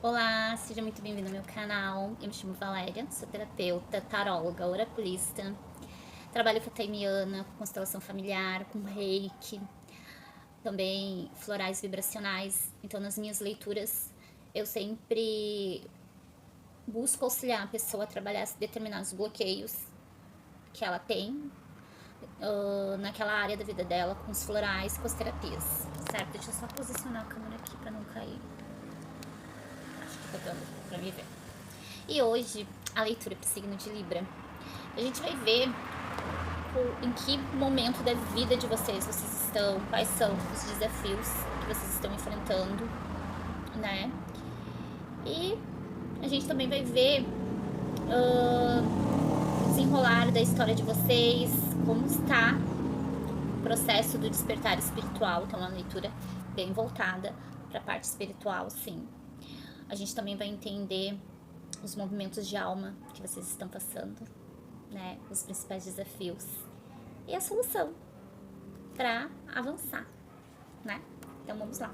Olá, seja muito bem-vindo ao meu canal. Eu me chamo Valéria, sou terapeuta, taróloga, oraculista. Trabalho com a taimiana, com constelação familiar, com reiki, também florais vibracionais. Então, nas minhas leituras, eu sempre busco auxiliar a pessoa a trabalhar determinados bloqueios que ela tem naquela área da vida dela, com os florais, com as terapias, certo? Deixa eu só posicionar a câmera aqui para não cair. Acho que tá dando pra me ver. E hoje, a leitura para o signo de Libra. A gente vai ver em que momento da vida de vocês estão, quais são os desafios que vocês estão enfrentando, né? E a gente também vai ver o desenrolar da história de vocês, como está o processo do despertar espiritual, que é uma leitura bem voltada para a parte espiritual, sim. A gente também vai entender os movimentos de alma que vocês estão passando, né? Os principais desafios e a solução para avançar, né? Então vamos lá.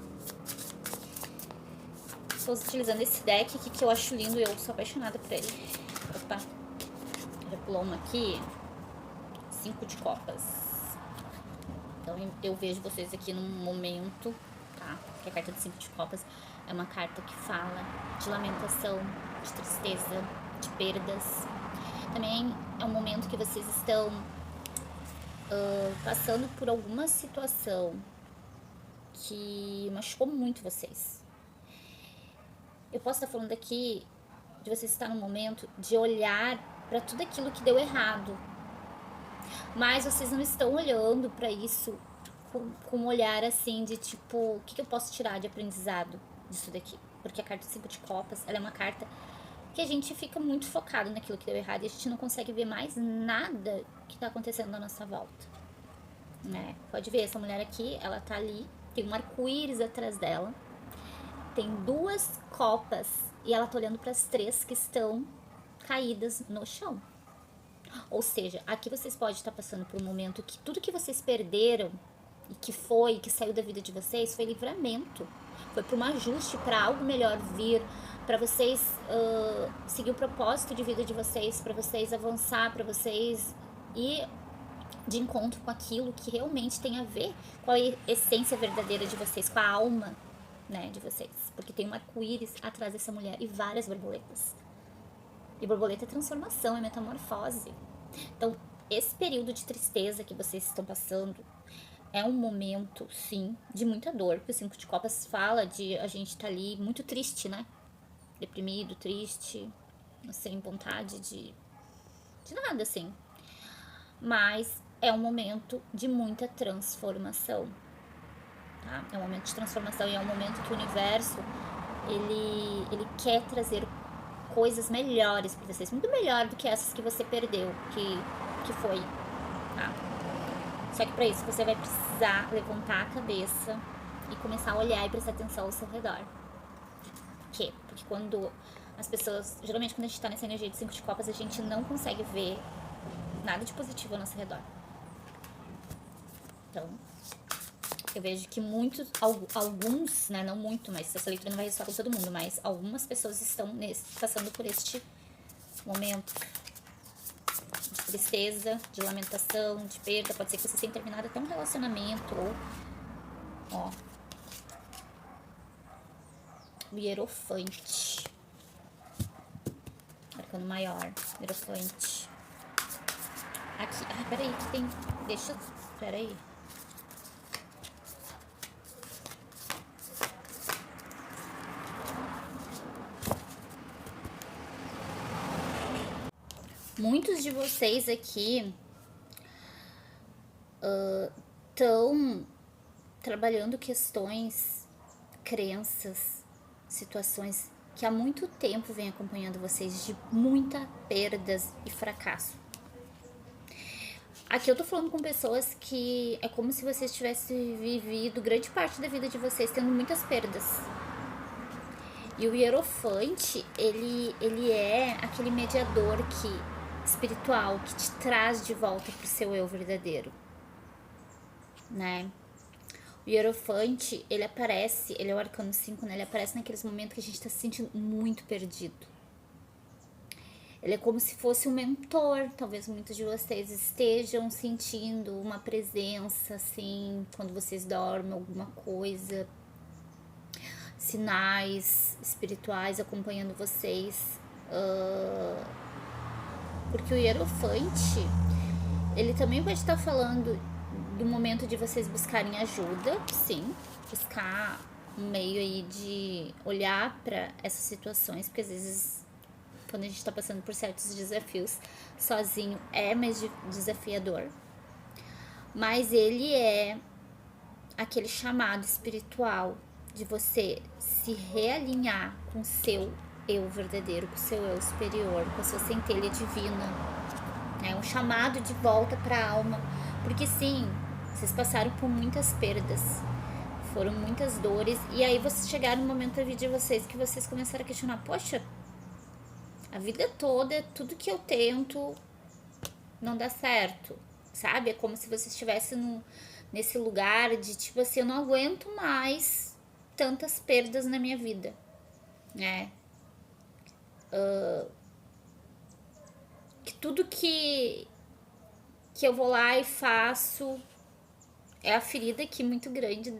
Estou utilizando esse deck aqui que eu acho lindo e eu sou apaixonada por ele. Opa, já pulou uma aqui. 5 de copas. Então eu vejo vocês aqui num momento, tá? Que a carta de 5 de copas é uma carta que fala de lamentação, de tristeza, de perdas. Também é um momento que vocês estão passando por alguma situação que machucou muito vocês. Eu posso estar falando aqui de vocês estar num momento de olhar para tudo aquilo que deu errado, mas vocês não estão olhando para isso com um olhar assim de tipo, o que eu posso tirar de aprendizado disso daqui? Porque a carta 5 de copas, ela é uma carta que a gente fica muito focado naquilo que deu errado e a gente não consegue ver mais nada que tá acontecendo na nossa volta, né? Pode ver, essa mulher aqui, ela tá ali, tem um arco-íris atrás dela, tem 2 copas e ela tá olhando para as 3 que estão caídas no chão. Ou seja, aqui vocês podem estar passando por um momento que tudo que vocês perderam e que saiu da vida de vocês foi livramento, foi para um ajuste, para algo melhor vir, para vocês seguir o propósito de vida de vocês, para vocês avançar, para vocês ir de encontro com aquilo que realmente tem a ver com a essência verdadeira de vocês, com a alma, né, de vocês. Porque tem um arco-íris atrás dessa mulher e várias borboletas. E borboleta é transformação, é metamorfose. Então, esse período de tristeza que vocês estão passando é um momento, sim, de muita dor. Porque o 5 de copas fala de a gente tá ali muito triste, né? Deprimido, triste, sem vontade de nada, assim. Mas é um momento de muita transformação, tá? É um momento de transformação e é um momento que o universo, ele quer trazer coisas melhores para vocês, muito melhor do que essas que você perdeu, que foi, tá? Só que para isso você vai precisar levantar a cabeça e começar a olhar e prestar atenção ao seu redor. Por quê? Porque quando as pessoas, geralmente quando a gente tá nessa energia de 5 de copas, a gente não consegue ver nada de positivo ao nosso redor. Então, eu vejo que alguns, né, não muito, mas essa leitura não vai ressoar com todo mundo, mas algumas pessoas estão passando por este momento de tristeza, de lamentação, de perda. Pode ser que vocês tenham terminado até um relacionamento, ou, ó, o Hierofante, arcano maior, Hierofante. Aqui, peraí, que tem, peraí. Muitos de vocês aqui estão trabalhando questões, crenças, situações que há muito tempo vem acompanhando vocês, de muita perdas e fracasso. Aqui eu tô falando com pessoas que é como se vocês tivessem vivido grande parte da vida de vocês tendo muitas perdas. E o Hierofante, ele é aquele mediador espiritual que te traz de volta pro seu eu verdadeiro, né? O Hierofante, ele aparece, ele é o arcano 5, né? Ele aparece naqueles momentos que a gente tá se sentindo muito perdido. Ele é como se fosse um mentor. Talvez muitos de vocês estejam sentindo uma presença, assim, quando vocês dormem, alguma coisa, sinais espirituais acompanhando vocês. Porque o Hierofante, ele também pode estar falando do momento de vocês buscarem ajuda, sim, buscar um meio aí de olhar para essas situações, porque às vezes quando a gente está passando por certos desafios sozinho é mais desafiador, mas ele é aquele chamado espiritual de você se realinhar com o seu eu verdadeiro, com o seu eu superior, com a sua centelha divina. É um chamado de volta para a alma, porque sim, vocês passaram por muitas perdas, foram muitas dores, e aí vocês chegaram no momento da vida de vocês que vocês começaram a questionar: poxa, a vida toda, tudo que eu tento não dá certo, sabe? É como se você estivesse nesse lugar de tipo assim, eu não aguento mais tantas perdas na minha vida, né? Que tudo que eu vou lá e faço é a ferida aqui muito grande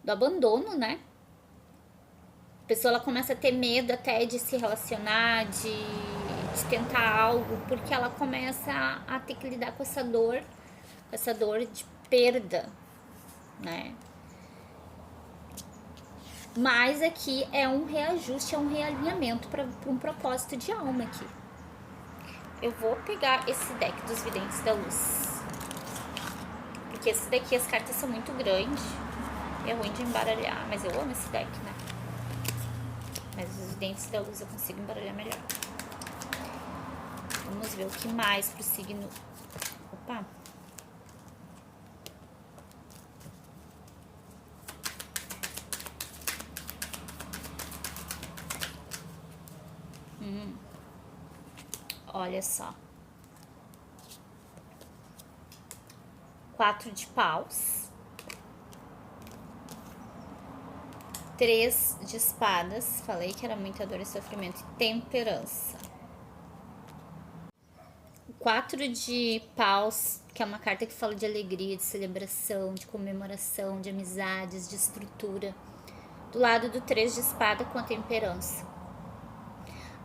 do abandono, né? A pessoa, ela começa a ter medo até de se relacionar, de tentar algo, porque ela começa a ter que lidar com essa dor de perda, né? Mas aqui é um reajuste, é um realinhamento para um propósito de alma aqui. Eu vou pegar esse deck dos Videntes da Luz, porque esse daqui, as cartas são muito grandes, é ruim de embaralhar, mas eu amo esse deck, né? Mas os Videntes da Luz eu consigo embaralhar melhor. Vamos ver o que mais pro signo. Opa! Olha só. 4 de paus. 3 de espadas. Falei que era muita dor e sofrimento. E temperança. 4 de paus, que é uma carta que fala de alegria, de celebração, de comemoração, de amizades, de estrutura. Do lado do 3 de espada com a temperança.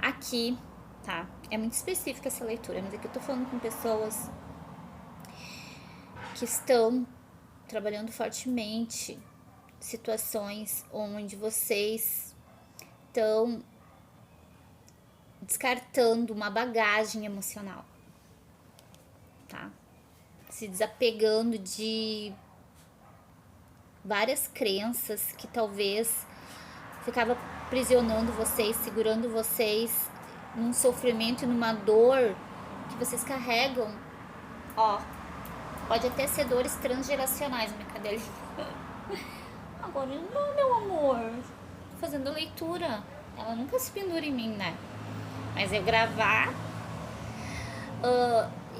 Aqui, tá? É muito específica essa leitura, mas aqui eu tô falando com pessoas que estão trabalhando fortemente situações onde vocês estão descartando uma bagagem emocional, tá? Se desapegando de várias crenças que talvez ficava aprisionando vocês, segurando vocês num sofrimento e numa dor que vocês carregam, ó. Pode até ser dores transgeracionais, minha cadelinha. Agora, não, meu amor. Tô fazendo leitura. Ela nunca se pendura em mim, né? Mas eu gravar.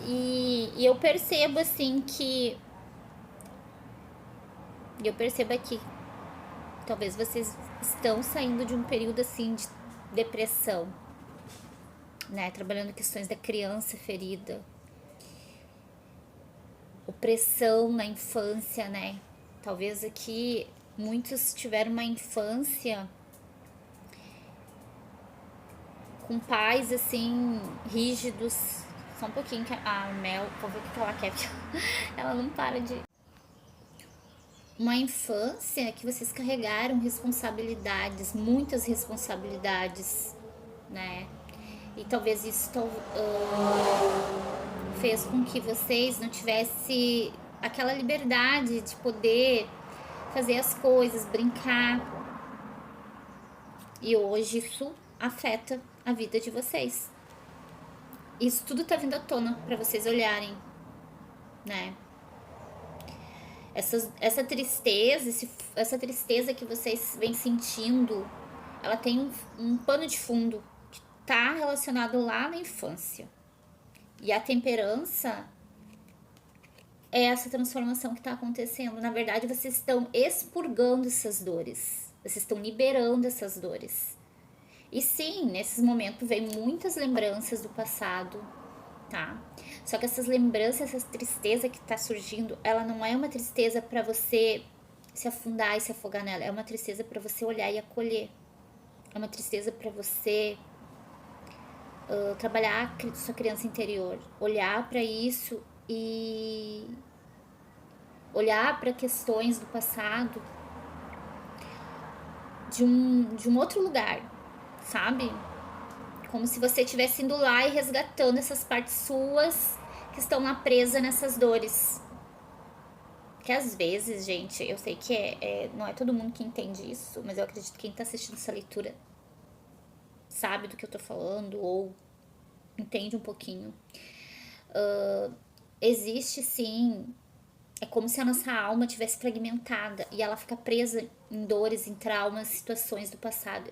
E eu percebo, assim, que. Eu percebo aqui. Talvez vocês estão saindo de um período, assim, de depressão, né? Trabalhando questões da criança ferida. Opressão na infância, né? Talvez aqui muitos tiveram uma infância com pais assim rígidos. Só um pouquinho que a Mel, vou ver o que ela quer, ela não para de. Uma infância que vocês carregaram responsabilidades, muitas responsabilidades, né? E talvez isso fez com que vocês não tivessem aquela liberdade de poder fazer as coisas, brincar. E hoje isso afeta a vida de vocês. Isso tudo tá vindo à tona para vocês olharem, né? Essa tristeza, essa tristeza que vocês vêm sentindo, ela tem um pano de fundo que tá relacionado lá na infância. E a temperança é essa transformação que está acontecendo. Na verdade, vocês estão expurgando essas dores. Vocês estão liberando essas dores. E sim, nesses momentos vem muitas lembranças do passado, tá? Só que essas lembranças, essa tristeza que tá surgindo, ela não é uma tristeza para você se afundar e se afogar nela. É uma tristeza para você olhar e acolher. É uma tristeza para você trabalhar a sua criança interior. Olhar para isso e olhar para questões do passado de um outro lugar, sabe? Como se você estivesse indo lá e resgatando essas partes suas que estão lá presas nessas dores. Que às vezes, gente, eu sei que não é todo mundo que entende isso, mas eu acredito que quem tá assistindo essa leitura sabe do que eu tô falando ou entende um pouquinho. Existe sim, é como se a nossa alma tivesse fragmentada e ela fica presa em dores, em traumas, situações do passado.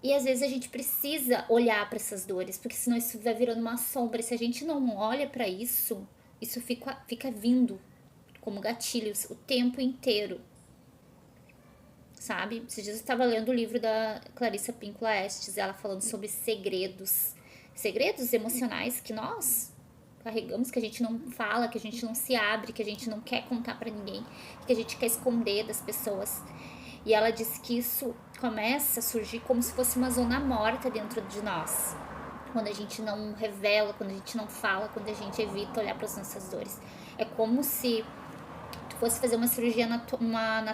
E às vezes a gente precisa olhar para essas dores, porque senão isso vai virando uma sombra. E se a gente não olha para isso, isso fica vindo como gatilhos o tempo inteiro. Sabe? Esses dias eu estava lendo o livro da Clarissa Pinkola Estes, ela falando sobre segredos. Segredos emocionais que nós carregamos, que a gente não fala, que a gente não se abre, que a gente não quer contar para ninguém, que a gente quer esconder das pessoas. E ela disse que isso começa a surgir como se fosse uma zona morta dentro de nós. Quando a gente não revela, quando a gente não fala, quando a gente evita olhar para as nossas dores. É como se tu fosse fazer uma cirurgia na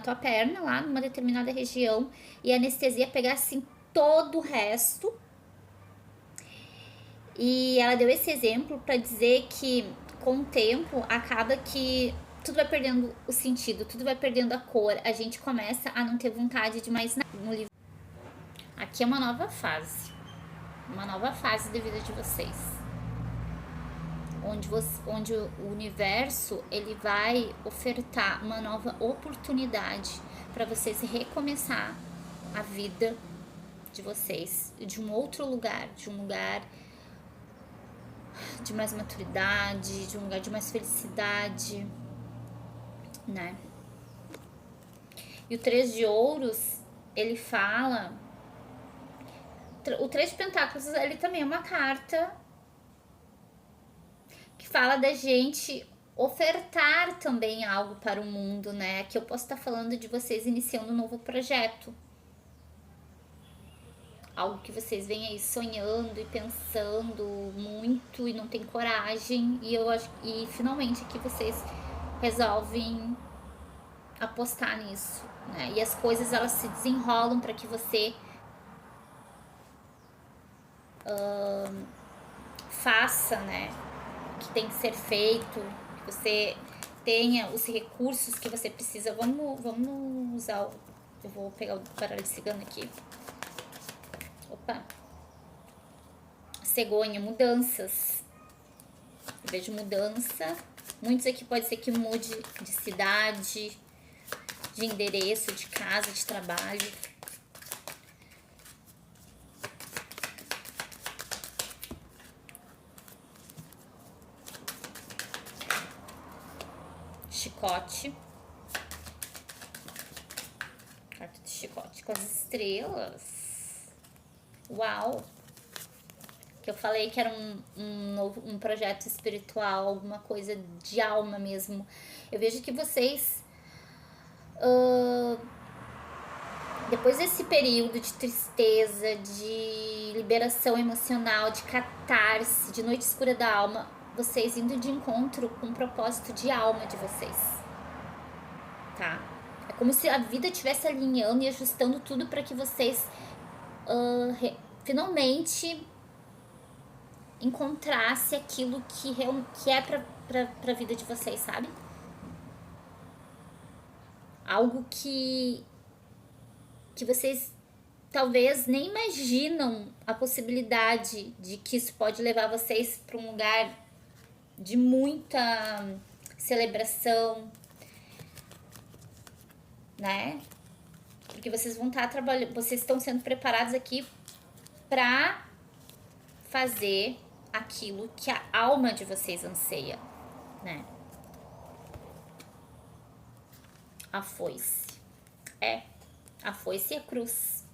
tua perna, lá numa determinada região, e a anestesia pegasse assim, todo o resto. E ela deu esse exemplo para dizer que com o tempo acaba que tudo vai perdendo o sentido, tudo vai perdendo a cor, a gente começa a não ter vontade de mais nada no livro. Aqui é uma nova fase da vida de vocês, onde o universo ele vai ofertar uma nova oportunidade para vocês recomeçar a vida de vocês de um outro lugar, de um lugar de mais maturidade, de um lugar de mais felicidade, né? E o 3 de ouros, ele fala... O 3 de pentáculos, ele também é uma carta que fala da gente ofertar também algo para o mundo, né? Que eu posso estar falando de vocês iniciando um novo projeto. Algo que vocês vêm aí sonhando e pensando muito e não tem coragem. E finalmente aqui vocês resolvem apostar nisso, né? E as coisas elas se desenrolam para que você faça, né? O que tem que ser feito, que você tenha os recursos que você precisa. Vamos usar eu vou pegar o baralho de cigano aqui. Opa! Cegonha, mudanças. Eu vejo mudança. Muitos aqui pode ser que mude de cidade, de endereço, de casa, de trabalho. Chicote. Carta de chicote com as estrelas. Uau! Que eu falei que era um projeto espiritual, alguma coisa de alma mesmo. Eu vejo que vocês, depois desse período de tristeza, de liberação emocional, de catarse, de noite escura da alma, vocês indo de encontro com o propósito de alma de vocês, tá? É como se a vida estivesse alinhando e ajustando tudo para que vocês finalmente encontrasse aquilo que é pra vida de vocês, sabe? Algo que vocês talvez nem imaginam a possibilidade de que isso pode levar vocês para um lugar de muita celebração, né? Porque vocês vão estar trabalhando, vocês estão sendo preparados aqui para fazer aquilo que a alma de vocês anseia, né? A foice. A foice e a cruz.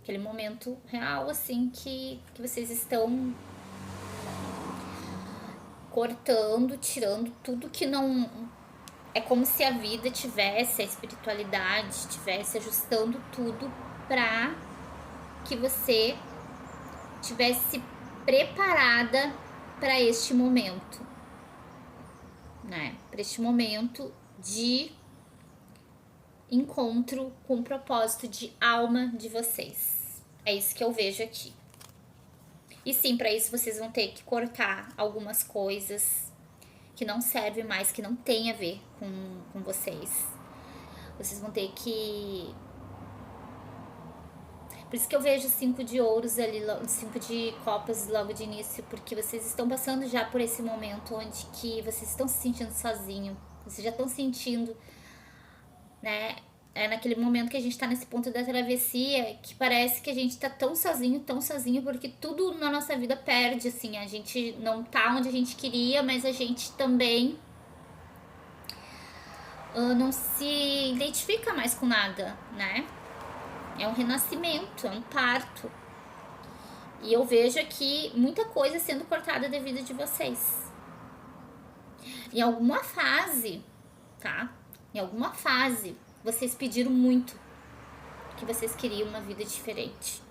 Aquele momento real, assim, que vocês estão cortando, tirando tudo que não... É como se a vida tivesse, a espiritualidade tivesse ajustando tudo pra que você tivesse preparada para este momento, né? Para este momento de encontro com o propósito de alma de vocês. É isso que eu vejo aqui. E sim, para isso vocês vão ter que cortar algumas coisas que não servem mais, que não tem a ver com vocês. Vocês vão ter que... Por isso que eu vejo 5 de ouros ali, 5 de copas logo de início, porque vocês estão passando já por esse momento onde que vocês estão se sentindo sozinho. Vocês já estão sentindo, né? É naquele momento que a gente tá nesse ponto da travessia, que parece que a gente tá tão sozinho, porque tudo na nossa vida perde, assim. A gente não tá onde a gente queria, mas a gente também não se identifica mais com nada, né? É um renascimento, é um parto. E eu vejo aqui muita coisa sendo cortada da vida de vocês. Em alguma fase, tá? Em alguma fase, vocês pediram muito que vocês queriam uma vida diferente.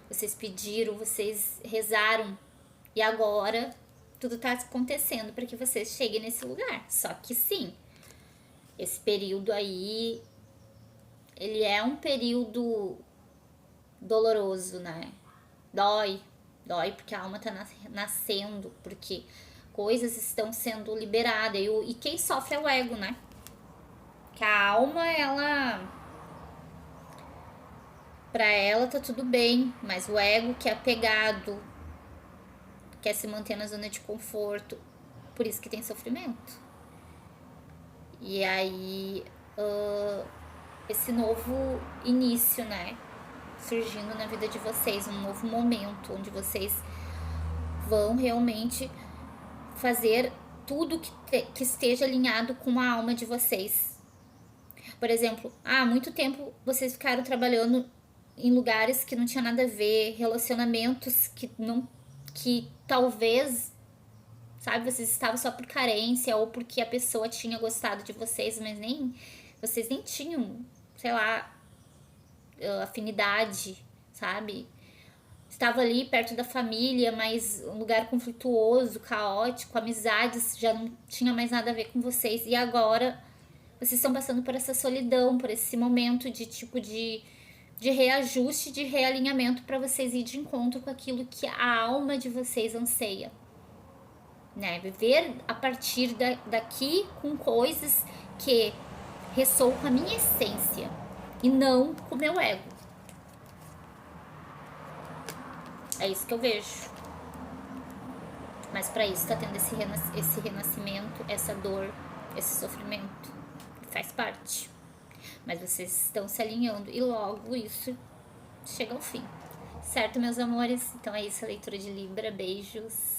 Vocês pediram, vocês rezaram. E agora tudo tá acontecendo para que vocês cheguem nesse lugar. Só que sim, esse período aí, ele é um período doloroso, né? Dói porque a alma tá nascendo, porque coisas estão sendo liberadas. E quem sofre é o ego, né? Que a alma, pra ela tá tudo bem, mas o ego que é apegado, quer se manter na zona de conforto, por isso que tem sofrimento. E aí, esse novo início, né? Surgindo na vida de vocês, um novo momento onde vocês vão realmente fazer tudo que esteja alinhado com a alma de vocês. Por exemplo, há muito tempo vocês ficaram trabalhando em lugares que não tinha nada a ver, relacionamentos que talvez, sabe, vocês estavam só por carência ou porque a pessoa tinha gostado de vocês, mas vocês nem tinham, sei lá, afinidade, sabe? Estava ali perto da família, mas um lugar conflituoso, caótico, amizades já não tinha mais nada a ver com vocês. E agora vocês estão passando por essa solidão, por esse momento de tipo de reajuste, de realinhamento para vocês ir de encontro com aquilo que a alma de vocês anseia, né? Viver a partir daqui com coisas que ressoam com a minha essência e não com o meu ego. É isso que eu vejo. Mas para isso tá tendo esse renascimento, essa dor, esse sofrimento. Faz parte. Mas vocês estão se alinhando e logo isso chega ao fim. Certo, meus amores? Então é isso, a leitura de Libra. Beijos.